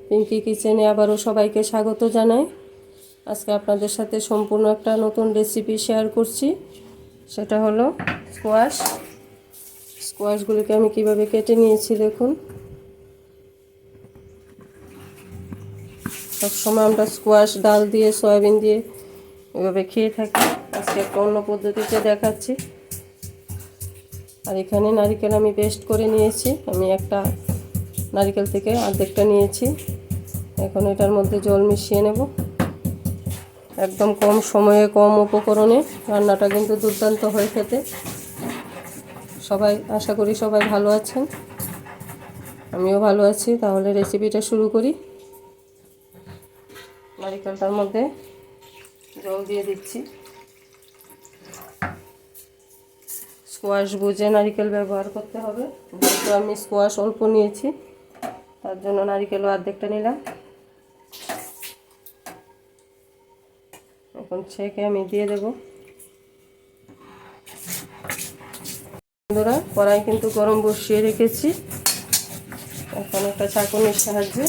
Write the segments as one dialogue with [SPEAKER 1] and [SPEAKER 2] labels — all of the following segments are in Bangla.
[SPEAKER 1] পিঙ্কি কিচেনে আবারও সবাইকে স্বাগত জানাই। আজকে আপনাদের সাথে সম্পূর্ণ একটা নতুন রেসিপি শেয়ার করছি। সেটা হলো স্কোয়াশগুলিকে আমি কিভাবে কেটে নিয়েছি দেখুন। সবসময় আমরা স্কোয়াশ ডাল দিয়ে সয়াবিন দিয়ে এভাবে খেয়ে থাকি। আজকে একটা অন্য পদ্ধতিতে দেখাচ্ছি। আর এখানে নারকেল আমি পেস্ট করে নিয়েছি। আমি একটা নারকেল থেকে অর্ধেকটা নিয়েছি। এখন এটার মধ্যে জল মিশিয়ে নেব। একদম কম সময়ে কম উপকরণে রান্নাটা কিন্তু দুর্দান্ত হয় খেতে। আশা করি সবাই ভালো আছেন, আমিও ভালো আছি। তাহলে রেসিপিটা শুরু করি। নারকেলটার মধ্যে জল দিয়ে দিচ্ছি। স্কোয়াশ বুঝে নারকেল ব্যবহার করতে হবে, যেহেতু আমি স্কোয়াশ অল্প নিয়েছি তার জন্য নারকেলও অর্ধেকটা নিলাম। এখন ছেঁকে আমি দিয়ে দেব। বন্ধুরা, কড়াই কিন্তু গরম বসিয়ে রেখেছি। এখন একটা চাকুনির সাহায্যে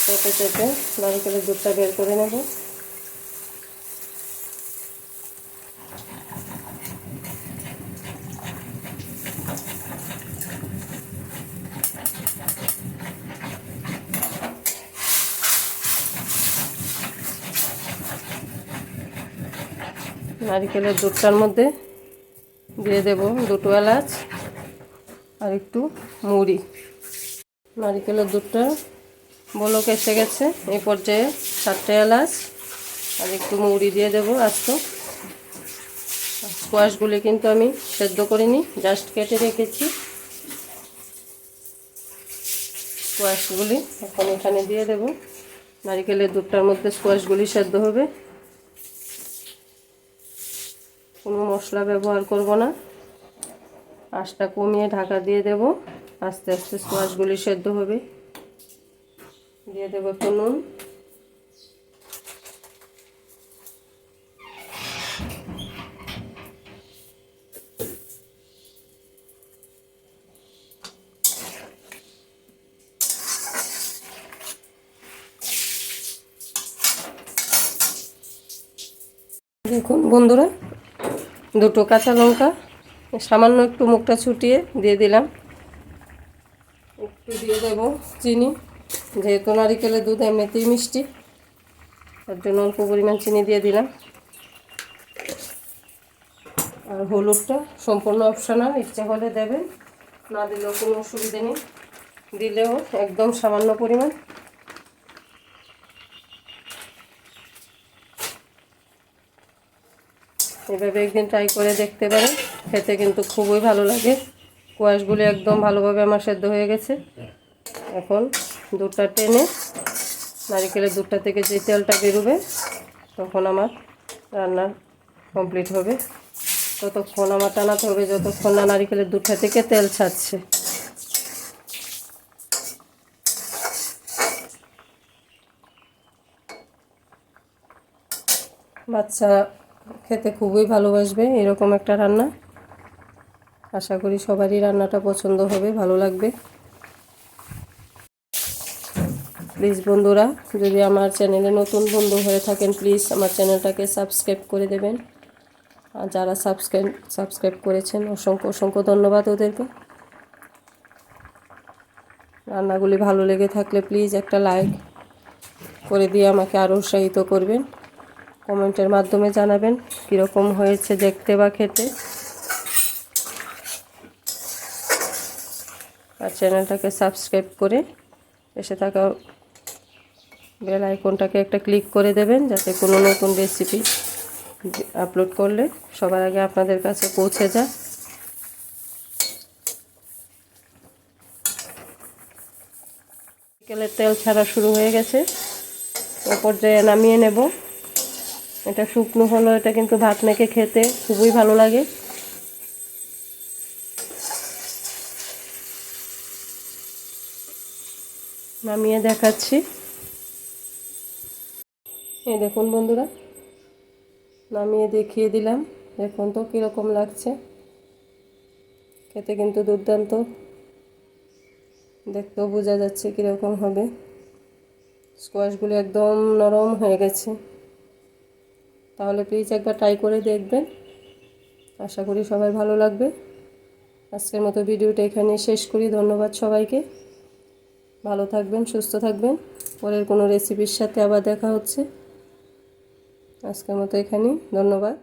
[SPEAKER 1] চেপে চেপে নারকেলের দুধটা বের করে নেব। নারকেলের দুধটার মধ্যে দিয়ে দেব দুটো এলাচ আর একটু মুড়ি। নারকেলের দুধটা বলক এসে গেছে। এই পর্যায়ে 4টে এলাচ আর একটু মুড়ি দিয়ে দেবো আস্ত। স্কোয়াশগুলি কিন্তু আমি সেদ্ধ করিনি, জাস্ট কেটে রেখেছি। স্কোয়াশগুলি এখন এখানে দিয়ে দেব। নারকেলের দুধটার মধ্যে স্কোয়াশগুলি সেদ্ধ হবে। কোনো মশলা ব্যবহার করব না, আঁচটা কমিয়ে ঢাকা দিয়ে দেব। আস্তে আস্তে স্কোয়াশগুলি সেদ্ধ হবে। দিয়ে দেব একটু নুন। দেখুন বন্ধুরা, দুটো কাঁচা লঙ্কা সামান্য একটু মুখটা ছুটিয়ে দিয়ে দিলাম। একটু দিয়ে দেব চিনি, যেহেতু নারকেলের দুধ এমনিতেই মিষ্টি, তার জন্য অল্প পরিমাণ চিনি দিয়ে দিলাম। আর হলুদটা সম্পূর্ণ অপশনাল, ইচ্ছা হলে দেবেন, না দিলেও কোনো অসুবিধা নেই, দিলেও একদম সামান্য পরিমাণ। এভাবে একদিন ট্রাই করে দেখতে পারেন, খেতে কিন্তু খুবই ভালো লাগে। কোয়াশগুলি একদম ভালোভাবে আমার সেদ্ধ হয়ে গেছে। এখন দুধটা টেনে নারকেলের দুধটা থেকে যে তেলটা বেরোবে তখন আমার রান্না কমপ্লিট হবে। ততক্ষণ আমার টানাতে হবে যতক্ষণ না নারকেলের দুধটা থেকে তেল ছাড়ছে। বাচ্চা খেতে খুবই ভালোবাসবে এরকম একটা রান্না। আশা করি সবারই রান্নাটা পছন্দ হবে, ভালো লাগবে। প্লিজ বন্ধুরা, যদি আমার চ্যানেলে নতুন বন্ধু হয়ে থাকেন প্লিজ আমার চ্যানেলটাকে সাবস্ক্রাইব করে দেবেন। আর যারা সাবস্ক্রাইব করেছেন অসংখ্য অসংখ্য ধন্যবাদ ওদেরকে। রান্নাগুলি ভালো লেগে থাকলে প্লিজ একটা লাইক করে দিয়ে আমাকে আরও উৎসাহিত করবেন। কমেন্টের মাধ্যমে জানাবেন কীরকম হয়েছে দেখতে বা খেতে। আর চ্যানেলটাকে সাবস্ক্রাইব করে এসে থাকা বেল আইকনটাকে একটা ক্লিক করে দেবেন, যাতে কোনো নতুন রেসিপি আপলোড করলে সবার আগে আপনাদের কাছে পৌঁছে যায়। নারকেলের তেল ছাড়া শুরু হয়ে গেছে, ও পর্যায়ে নামিয়ে নেব। এটা শুকনো হলো, এটা কিন্তু ভাত মেখে খেতে খুবই ভালো লাগে। নামিয়ে দেখাচ্ছি। এই দেখুন বন্ধুরা, নামিয়ে দেখিয়ে দিলাম, দেখুন তো কীরকম লাগছে। খেতে কিন্তু দুর্দান্ত, দেখতেও বোঝা যাচ্ছে কীরকম হবে। স্কোয়াশগুলো একদম নরম হয়ে গেছে। তাহলে প্লিজ একবার ট্রাই করে দেখবেন, আশা করি সবাই ভালো লাগবে। আজকের মতো ভিডিওটা এখানে শেষ করি। ধন্যবাদ সবাইকে, ভালো থাকবেন, সুস্থ থাকবেন। পরের কোনো রেসিপির সাথে আবার দেখা হচ্ছে। আজকের মতো এখানেই, ধন্যবাদ।